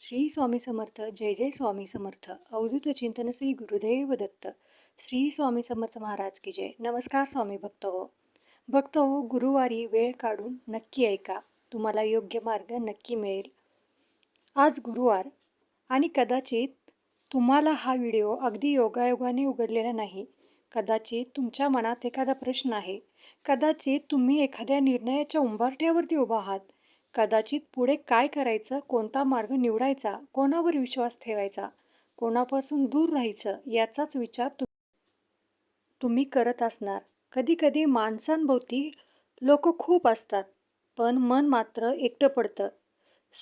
श्री स्वामी समर्थ. जय जय स्वामी समर्थ. अवधूत चिंतन श्री गुरुदेव दत्त. श्री स्वामी समर्थ महाराज की जय. नमस्कार स्वामी भक्त हो. भक्त हो, गुरुवारी वेळ काढून नक्की ऐका. तुम्हाला योग्य मार्ग नक्की मिळेल. आज गुरुवार आणि कदाचित तुम्हाला हा व्हिडिओ अगदी योगायोगाने उघडलेला नाही. कदाचित तुमच्या मनात एखादा प्रश्न आहे. कदाचित तुम्ही एखाद्या निर्णयाच्या उंबरठ्यावरती उभा आहात. कदाचित पुढे काय करायचं, कोणता मार्ग निवडायचा, कोणावर विश्वास ठेवायचा, कोणापासून दूर राहायचं याचाच विचार तुम्ही करत असणार. कधी-कधी माणसांभोवती लोक खूप असतात, पण मन मात्र एकटं पडतं.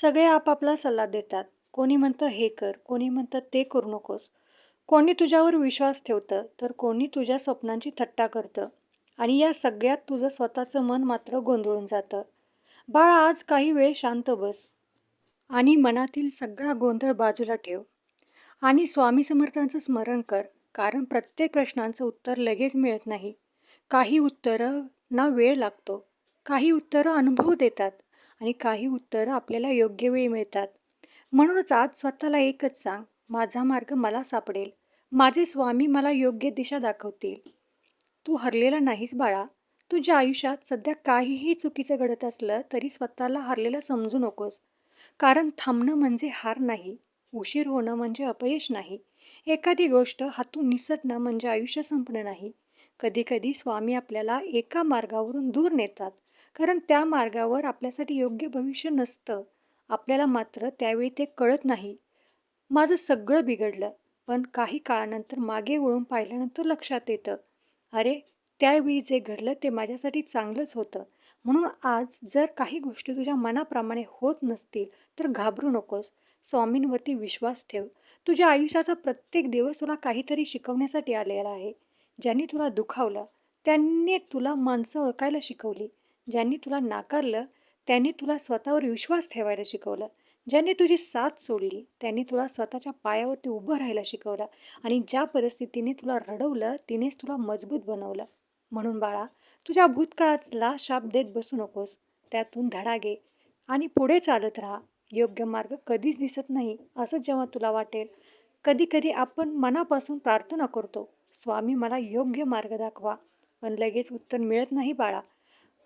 सगळे आपापला सल्ला देतात. कोणी म्हणतं हे कर, कोणी म्हणतं ते करू नकोस. कोणी तुझ्यावर विश्वास ठेवतं, तर कोणी तुझ्या स्वप्नांची थट्टा करतं. आणि या सगळ्यात तुझं स्वतःचं मन मात्र गोंधळून जातं. बाळा, आज काही वेळ शांत बस आणि मनातील सगळा गोंधळ बाजूला ठेव आणि स्वामी समर्थांचं स्मरण कर. कारण प्रत्येक प्रश्नांचं उत्तर लगेच मिळत नाही. काही उत्तरं ना वेळ लागतो, काही उत्तरं अनुभव देतात आणि काही उत्तरं आपल्याला योग्य वेळी मिळतात. म्हणूनच आज स्वतःला एकच सांग, माझा मार्ग मला सापडेल. माझे स्वामी मला योग्य दिशा दाखवतील. तू हरलेला नाहीस बाळा. तुझ्या आयुष्यात सध्या काहीही चुकीचं घडत असलं तरी स्वतःला हरलेलं समजू नकोस. कारण थांबणं म्हणजे हार नाही. उशीर होणं म्हणजे अपयश नाही. एखादी गोष्ट हातून निसटणं म्हणजे आयुष्य संपणं नाही. कधी-कधी स्वामी आपल्याला एका मार्गावरून दूर नेतात. कारण त्या मार्गावर आपल्यासाठी योग्य भविष्य नसतं. आपल्याला मात्र त्यावेळी ते कळत नाही. माझं सगळं बिघडलं. पण काही काळानंतर मागे वळून पाहिल्यानंतर लक्षात येतं, अरे, त्यावेळी जे घडलं ते माझ्यासाठी चांगलंच होतं. म्हणून आज जर काही गोष्टी तुझ्या मनाप्रमाणे होत नसतील, तर घाबरू नकोस. स्वामींवरती विश्वास ठेव. तुझ्या आयुष्याचा प्रत्येक दिवस तुला काहीतरी शिकवण्यासाठी आलेला आहे. ज्यांनी तुला दुखावलं, त्यांनी तुला माणसं ओळखायला शिकवली. ज्यांनी तुला नाकारलं, त्यांनी तुला स्वतःवर विश्वास ठेवायला शिकवलं. ज्यांनी तुझी साथ सोडली, त्यांनी तुला स्वतःच्या पायावरती उभं राहायला शिकवलं आणि ज्या परिस्थितीने तुला रडवलं, तिनेच तुला मजबूत बनवलं. म्हणून बाळा, तुझ्या भूतकाळाला शाप देत बसू नकोस. त्यातून धडा घे आणि पुढे चालत राहा. योग्य मार्ग कधीच दिसत नाही असं जेव्हा तुला वाटेल, कधी-कधी आपण मनापासून प्रार्थना करतो, स्वामी मला योग्य मार्ग दाखवा. पण लगेच उत्तर मिळत नाही बाळा.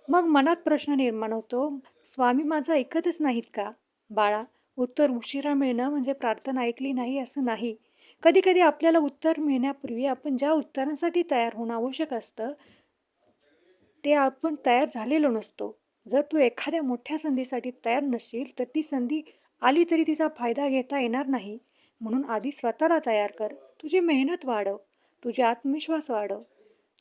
मग मनात प्रश्न निर्माण होतो, स्वामी माझं ऐकतच नाहीत का? बाळा, उत्तर उशिरा मिळणं म्हणजे प्रार्थना ऐकली नाही असं नाही. कधी-कधी आपल्याला उत्तर मिळण्यापूर्वी आपण ज्या उत्तरांसाठी तयार होणं आवश्यक असतं, ते आपण तयार झालेलो नसतो. जर तू एखाद्या मोठ्या संधीसाठी तयार नसशील, तर ती संधी आली तरी तिचा फायदा घेता येणार नाही. म्हणून आधी स्वतःला तयार कर. तुझी मेहनत वाढव, तुझा आत्मविश्वास वाढव,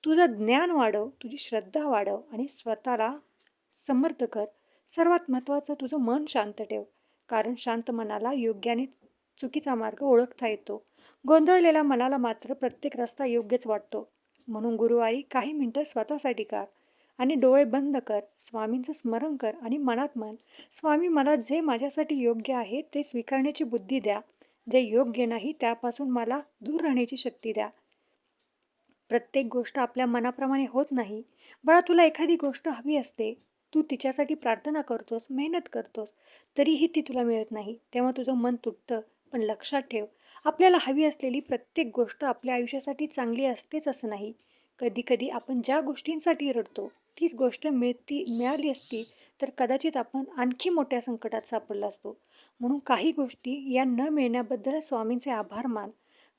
तुझं ज्ञान वाढव, तुझी श्रद्धा वाढव आणि स्वतःला समर्थ कर. सर्वात महत्त्वाचं तुझं मन शांत ठेव. कारण शांत मनाला योग्य आणि चुकीचा मार्ग ओळखता येतो. गोंधळलेल्या मनाला मात्र प्रत्येक रस्ता योग्यच वाटतो. म्हणून गुरुवारी काही मिनिटं स्वतःसाठी काढ आणि डोळे बंद कर. स्वामींचं स्मरण कर आणि मनात म्हण, स्वामी मला जे माझ्यासाठी योग्य आहे ते स्वीकारण्याची बुद्धी द्या. जे योग्य नाही त्यापासून मला दूर राहण्याची शक्ती द्या. प्रत्येक गोष्ट आपल्या मनाप्रमाणे होत नाही. बाळा, तुला एखादी गोष्ट हवी असते. तू तिच्यासाठी प्रार्थना करतोस, मेहनत करतोस, तरीही ती तुला मिळत नाही. तेव्हा तुझं मन तुटतं. पण लक्षात ठेव, आपल्याला हवी असलेली प्रत्येक गोष्ट आपल्या आयुष्यासाठी चांगली असतेच असं नाही. कधी-कधी आपण ज्या गोष्टींसाठी रडतो, तीच गोष्ट मिळाली असती, तर कदाचित आपण आणखी मोठ्या संकटात सापडलो असतो. म्हणून काही गोष्टी या न मिळण्याबद्दल स्वामींचे आभार मान.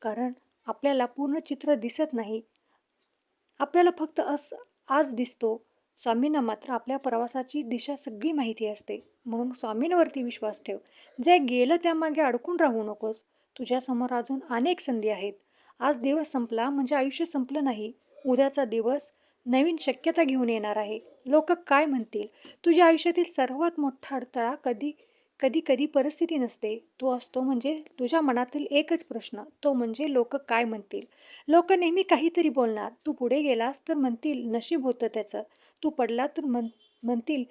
कारण आपल्याला पूर्ण चित्र दिसत नाही. आपल्याला फक्त आज दिसतो. स्वामींना मात्र आपल्या प्रवासाची दिशा सगळी माहिती असते. म्हणून स्वामींवरती विश्वास ठेव. जे गेलं त्यामागे अडकून राहू नकोस. तुझ्यासमोर अजून अनेक संधी आहेत. आज दिवस संपला म्हणजे आयुष्य संपलं नाही. उद्याचा दिवस नवीन शक्यता घेऊन येणार आहे. लोक काय म्हणतील? तुझ्या आयुष्यातील सर्वात मोठा अडथळा कधी-कधी परिस्थिती नसते. तो असतो म्हणजे तुझ्या मनातील एकच प्रश्न. तो म्हणजे लोक काय म्हणतील? लोक नेहमी काहीतरी बोलणार. तू पुढे गेलास तर म्हणतील नशीब होतं त्याचं. तू पडला तर म्हणतील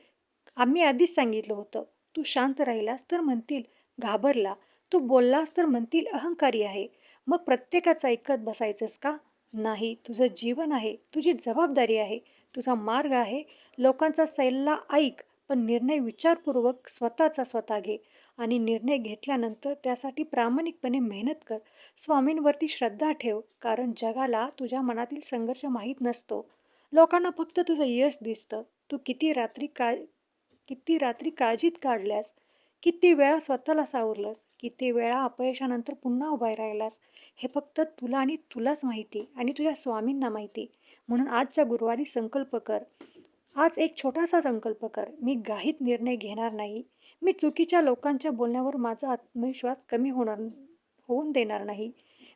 आम्ही आधीच सांगितलं होतं. तू शांत राहिलास तर म्हणतील घाबरला. तू बोललास तर म्हणतील अहंकारी आहे. मग प्रत्येकाचं ऐकत बसायचंस का? नाही. तुझं जीवन आहे, तुझी जबाबदारी आहे, तुझा मार्ग आहे. लोकांचा सल्ला ऐक, पण निर्णय विचारपूर्वक स्वतःचा स्वतः घे. आणि निर्णय घेतल्यानंतर त्यासाठी प्रामाणिकपणे मेहनत कर. स्वामींवरती श्रद्धा ठेव, कारण जगाला तुझ्या मनातील संघर्ष माहीत नसतो. लोकांना फक्त तुझं यश दिसतं. तू किती रात्री काळजीत काढल्यास, किती वेळा स्वतःला सावरलंस, किती वेळा अपयशानंतर पुन्हा उभा राहिलास, हे फक्त तुला आणि तुलाच माहिती आणि तुझ्या स्वामींना माहिती. म्हणून आजच्या गुरुवारी संकल्प कर. आज एक छोटासा संकल्प कर. मी घाईत निर्णय घेणार नाही. मी चुकीच्या लोकांच्या बोलण्यावर माझा आत्मविश्वास कमी होऊन देणार नाही.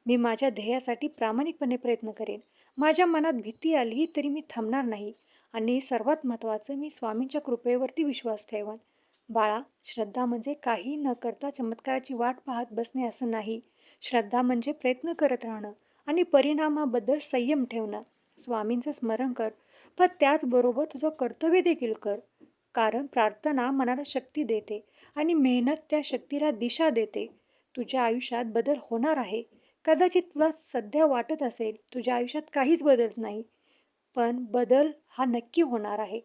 मी माझ्या ध्येयासाठी प्रामाणिकपणे प्रयत्न करेन. माझ्या मनात भीती आली तरी मी थांबणार नाही. आणि सर्वात महत्त्वाचं, मी स्वामींच्या कृपेवरती विश्वास ठेवन. बाळा, श्रद्धा म्हणजे काही न करता चमत्काराची वाट पाहत बसणे असं नाही. श्रद्धा म्हणजे प्रयत्न करत राहणं आणि परिणामाबद्दल संयम ठेवणं. स्वामींचं स्मरण कर, पण त्याचबरोबर तुझं कर्तव्य देखील कर. कारण प्रार्थना मनाला शक्ती देते आणि मेहनत त्या शक्तीला दिशा देते. तुझ्या आयुष्यात बदल होणार आहे. कदाचित तुला सध्या वाटत असेल तुझ्या आयुष्यात काहीच बदलत नाही, पण बदल हा नक्की होणार आहे.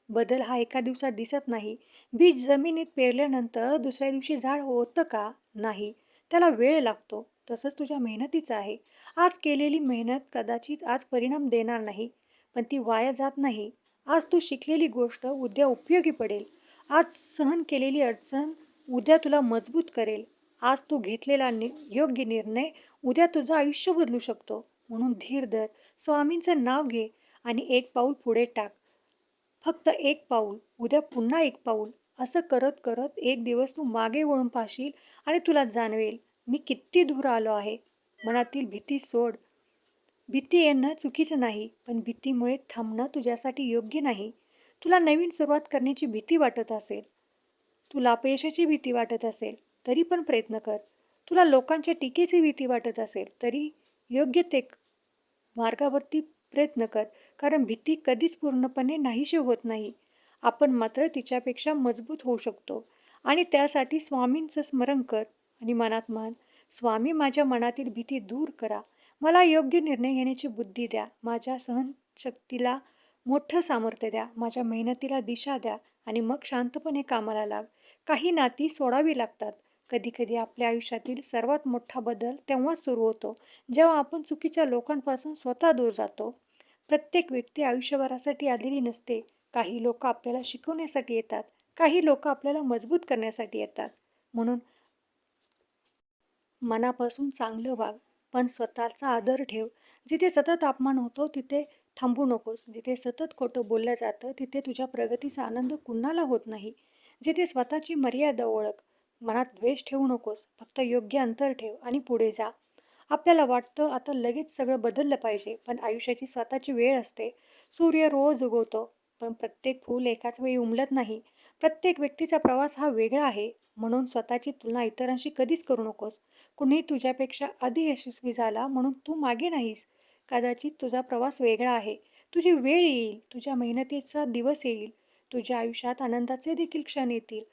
बदल हा एका दिवसात दिसत नाही. बीज जमिनीत पेरल्यानंतर दुसऱ्या दिवशी झाड होतं का? नाही. त्याला वेळ लागतो. तसंच तुझ्या मेहनतीचं आहे. आज केलेली मेहनत कदाचित आज परिणाम देणार नाही, पण ती वाया जात नाही. आज तू शिकलेली गोष्ट उद्या उपयोगी पडेल. आज सहन केलेली अडचण उद्या तुला मजबूत करेल. आज तू घेतलेला योग्य निर्णय उद्या तुझं आयुष्य बदलू शकतो. म्हणून धीर धर, स्वामींचं नाव घे आणि एक पाऊल पुढे टाक. फक्त एक पाऊल, उद्या पुन्हा एक पाऊल, असं करत करत एक दिवस तू मागे वळून पाहशील आणि तुला जाणवेल, मी किती दूर आलो आहे. मनातील भीती सोड. भीती येणं चुकीचं नाही, पण भीतीमुळे थांबणं तुझ्यासाठी योग्य नाही. तुला नवीन सुरुवात करण्याची भीती वाटत असेल, तुला अपयशाची भीती वाटत असेल, तरी पण प्रयत्न कर. तुला लोकांच्या टीकेची भीती वाटत असेल, तरी योग्य ते मार्गावरती प्रयत्न कर. कारण भीती कधीच पूर्णपणे नाहीशी होत नाही. आपण मात्र तिच्यापेक्षा मजबूत होऊ शकतो. आणि त्यासाठी स्वामींचं स्मरण कर आणि मनात म्हण, स्वामी, माझ्या मनातील भीती दूर करा. मला योग्य निर्णय घेण्याची बुद्धी द्या. माझ्या सहनशक्तीला मोठं सामर्थ्य द्या. माझ्या मेहनतीला दिशा द्या आणि मग शांतपणे कामाला लाग. काही नाती सोडावी लागतात. कधी-कधी आपल्या आयुष्यातील सर्वात मोठा बदल तेव्हाच सुरू होतो, जेव्हा आपण चुकीच्या लोकांपासून स्वतः दूर जातो. प्रत्येक व्यक्ती आयुष्यभरासाठी आलेली नसते. काही लोक आपल्याला शिकवण्यासाठी येतात, काही लोक आपल्याला मजबूत करण्यासाठी येतात. म्हणून मनापासून चांगलं वाग, पण स्वतःचा आदर ठेव. जिथे सतत अपमान होतो तिथे थांबू नकोस. जिथे सतत खोटं बोललं जातं तिथे तुझ्या प्रगतीचा आनंद कुणाला होत नाही. जिथे स्वतःची मर्यादा ओळख. मनात द्वेष ठेवू नकोस. फक्त योग्य अंतर ठेव आणि पुढे जा. आपल्याला वाटतं आता लगेच सगळं बदललं पाहिजे, पण आयुष्याची स्वतःची वेळ असते. सूर्य रोज उगवतो, पण प्रत्येक फूल एकाच वेळी उमलत नाही. प्रत्येक व्यक्तीचा प्रवास हा वेगळा आहे. म्हणून स्वतःची तुलना इतरांशी कधीच करू नकोस. कुणी तुझ्यापेक्षा अधिक यशस्वी झाला म्हणून तू मागे नाहीस. कदाचित तुझा प्रवास वेगळा आहे. तुझी वेळ येईल, तुझ्या मेहनतीचा दिवस येईल, तुझ्या आयुष्यात आनंदाचे देखील क्षण येतील.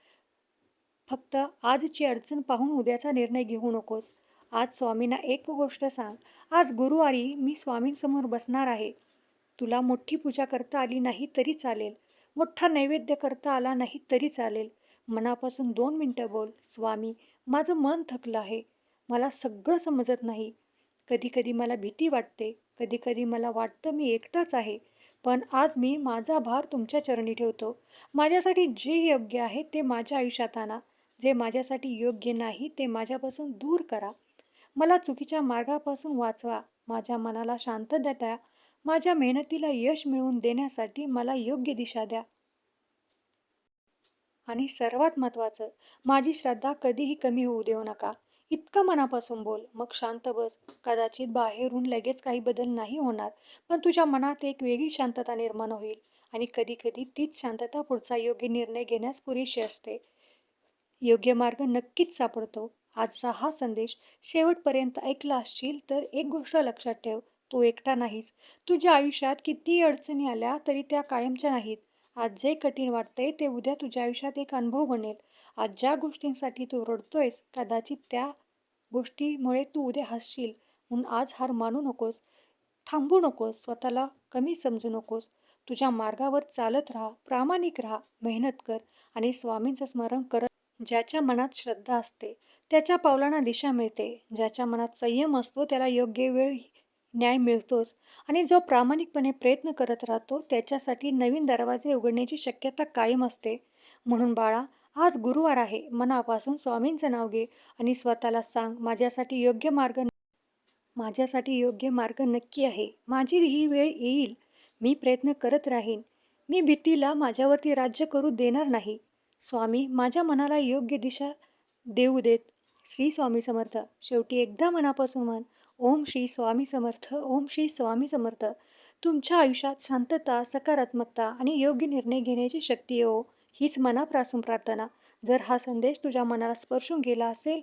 फक्त आजची अडचण पाहून उद्याचा निर्णय घेऊ नकोस. आज स्वामींना एक गोष्ट सांग, आज गुरुवारी मी स्वामींसमोर बसणार आहे. तुला मोठी पूजा करता आली नाही तरी चालेल. मोठा नैवेद्य करता आला नाही तरी चालेल. मनापासून 2 मिनिटं बोल, स्वामी, माझं मन थकलं आहे. मला सगळं समजत नाही. कधी-कधी मला भीती वाटते. कधी-कधी मला वाटतं मी एकटाच आहे. पण आज मी माझा भार तुमच्या चरणी ठेवतो. माझ्यासाठी जे योग्य आहे ते माझ्या आयुष्यात आणा. जे माझ्यासाठी योग्य नाही ते माझ्यापासून दूर करा. मला चुकीच्या मार्गापासून वाचवा. माझ्या मनाला शांतता द्या. माझ्या मेहनतीला यश मिळवून देण्यासाठी मला योग्य दिशा द्या. आणि सर्वात महत्त्वाचं, माझी श्रद्धा कधीही कमी होऊ देऊ नका. इतकं मनापासून बोल, मग शांत बस. कदाचित बाहेरून लगेच काही बदल नाही होणार, पण तुझ्या मनात एक वेगळी शांतता निर्माण होईल. आणि कधी-कधी तीच शांतता पुढचा योग्य निर्णय घेण्यास पुरेशी असते. योग्य मार्ग नक्कीच सापडतो. आजचा हा संदेश शेवटपर्यंत ऐकला असशील तर एक गोष्ट लक्षात ठेव, तू एकटा नाहीस. तुझ्या आयुष्यात कितीही अडचणी आल्या तरी त्या कायमच्या नाहीत. आज जे कठीण वाटतंय ते उद्या तुझ्या आयुष्यात एक अनुभव बनेल. आज ज्या गोष्टींसाठी तू रडतोयस, कदाचित त्या गोष्टीमुळे तू उद्या हसशील. म्हणून आज हार मानू नकोस, थांबू नकोस, स्वतःला कमी समजू नकोस. तुझ्या मार्गावर चालत राहा, प्रामाणिक राहा, मेहनत कर आणि स्वामींचं स्मरण करत ज्याच्या मनात श्रद्धा असते त्याच्या पावलांना दिशा मिळते. ज्याच्या मनात संयम असतो त्याला योग्य वेळ न्याय मिळतोच. आणि जो प्रामाणिकपणे प्रयत्न करत राहतो त्याच्यासाठी नवीन दरवाजे उघडण्याची शक्यता कायम असते. म्हणून बाळा, आज गुरुवार आहे. मनापासून स्वामींचं नाव घे आणि स्वतःला सांग, माझ्यासाठी योग्य मार्ग नक्की आहे. माझी ही वेळ येईल. मी प्रयत्न करत राहीन. मी भीतीला माझ्यावरती राज्य करू देणार नाही. स्वामी माझ्या मनाला योग्य दिशा देऊ देत. श्री स्वामी समर्थ. शेवटी एकदा मनापासून म्हण, ओम श्री स्वामी समर्थ, ओम श्री स्वामी समर्थ. तुमच्या आयुष्यात शांतता, सकारात्मकता आणि योग्य निर्णय घेण्याची शक्ती येवो, हीच मनापासून प्रार्थना. जर हा संदेश तुझ्या मनाला स्पर्शून गेला असेल,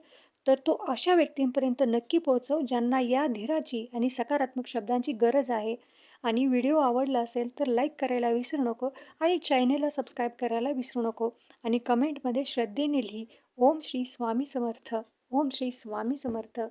तर तो अशा व्यक्तींपर्यंत नक्की पोहोचव ज्यांना या धीराची आणि सकारात्मक शब्दांची गरज आहे. आणि व्हिडिओ आवडला असेल तर लाईक करायला विसरू नको आणि चॅनेलला सबस्क्राईब करायला विसरू नको. आणि कमेंटमध्ये श्रद्धेने लिही, ओम श्री स्वामी समर्थ, ओम श्री स्वामी समर्थ.